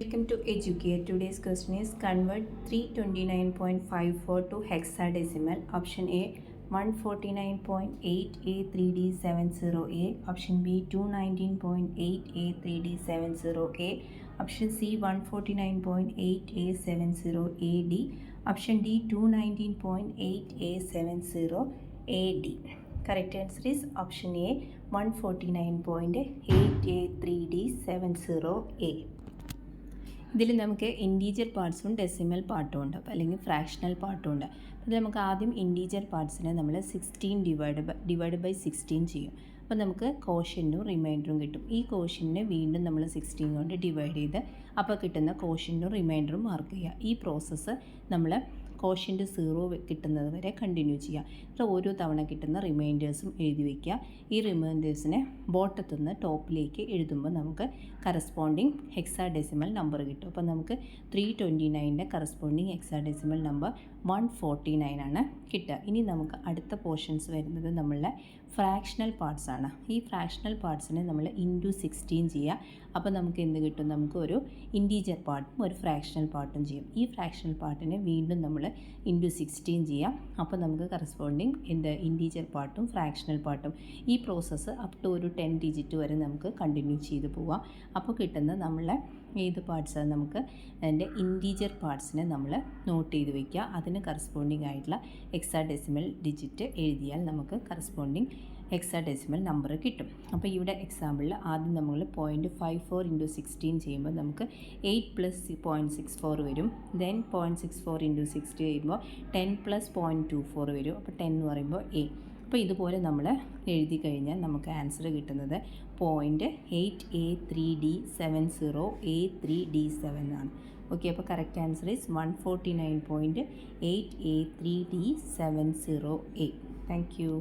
Welcome to Educate. Today's question is convert 329.54 to hexadecimal. Option A 149.8A3D70A. Option B 219.8A3D70A. Option C 149.8A70AD. Option D 219.8A70AD. Correct answer is option A 149.8A3D70A. ഇതിൽ നമുക്ക് integer പാർട്സും decimal പാർട്ടും ഉണ്ട്, അല്ലെങ്കിൽ fractional പാർട്ടും ഉണ്ട്. അപ്പോൾ നമുക്ക് ആദ്യം ഇൻറ്റീജർ പാർട്സിനെ നമ്മൾ 16 ഡിവൈഡ് ബൈ 16 ചെയ്യും. അപ്പോൾ നമുക്ക് കോഷ്യൻറ്റും റിമൈൻഡറും കിട്ടും. ഈ കോഷ്യൻറ്റിനെ വീണ്ടും നമ്മൾ 16 കൊണ്ട് ഡിവൈഡ് ചെയ്ത് അപ്പോൾ കിട്ടുന്ന കോഷ്യൻറ്റും റിമൈൻഡറും മാർക്ക് ചെയ്യുക. ഈ പ്രോസസ്സ് നമ്മൾ കോഷ്യൻ്റ് 0 കിട്ടുന്നത് വരെ കണ്ടിന്യൂ ചെയ്യുക. അപ്പോൾ ഓരോ തവണ കിട്ടുന്ന റിമൈൻഡേഴ്സും എഴുതി വയ്ക്കുക. ഈ റിമൈൻഡേഴ്സിനെ ബോട്ടത്തു നിന്ന് ടോപ്പിലേക്ക് എഴുതുമ്പോൾ നമുക്ക് കറസ്പോണ്ടിങ് ഹെക്സാഡെസിമൽ നമ്പർ കിട്ടും. അപ്പോൾ നമുക്ക് 329ൻ്റെ കറസ്പോണ്ടിങ് ഹെക്സാഡെസിമൽ നമ്പർ 149 ആണ് കിട്ടുക. ഇനി നമുക്ക് അടുത്ത പോർഷൻസ് വരുന്നത് നമ്മളുടെ ഫ്രാക്ഷണൽ പാർട്സ് ആണ്. ഈ ഫ്രാക്ഷണൽ പാർട്സിനെ നമ്മൾ ഇൻറ്റു 16 ചെയ്യുക. അപ്പോൾ നമുക്ക് എന്ത് കിട്ടും? നമുക്ക് ഒരു ഇൻറ്റീജർ പാർട്ടും ഒരു ഫ്രാക്ഷണൽ പാർട്ടും ചെയ്യും. ഈ ഫ്രാക്ഷണൽ പാർട്ടിനെ വീണ്ടും നമ്മൾ ഇൻറ്റു 16 ചെയ്യാം. അപ്പോൾ നമുക്ക് കറസ്പോണ്ടിങ് ഇൻറ്റീജർ പാർട്ടും ഫ്രാക്ഷണൽ പാർട്ടും ഈ പ്രോസസ്സ് അപ് ടു ഒരു 10 ഡിജിറ്റ് വരെ നമുക്ക് കണ്ടിന്യൂ ചെയ്ത് പോവാം. അപ്പോൾ കിട്ടുന്ന നമ്മളെ ഏത് പാർട്സാണ് നമുക്ക് അതിൻ്റെ ഇൻറ്റീജർ പാർട്സിനെ നമ്മൾ നോട്ട് ചെയ്ത് വയ്ക്കുക. അതിന് കറസ്പോണ്ടിങ് ആയിട്ടുള്ള ഹെക്സാഡെസിമൽ ഡിജിറ്റ് എഴുതിയാൽ നമുക്ക് കറസ്പോണ്ടിങ് ഹെക്സാഡെസിമൽ നമ്പർ കിട്ടും. അപ്പോൾ ഇവിടെ എക്സാമ്പിളിൽ ആദ്യം നമ്മൾ 0.54 ഇൻറ്റു 16 ചെയ്യുമ്പോൾ നമുക്ക് 8 പ്ലസ് 0.64 വരും. ദെൻ 0.64 ഇൻറ്റു 60 ചെയ്യുമ്പോൾ 10 പ്ലസ് 0.24 വരും. അപ്പോൾ 10 എന്ന് പറയുമ്പോൾ A. അപ്പോൾ ഇതുപോലെ നമ്മൾ എഴുതി കഴിഞ്ഞാൽ നമുക്ക് ആൻസർ കിട്ടുന്നത് 0.8A3D70A3D7 ആണ്. ഓക്കെ, അപ്പോൾ correct answer is 149.8A3D70A. Thank you.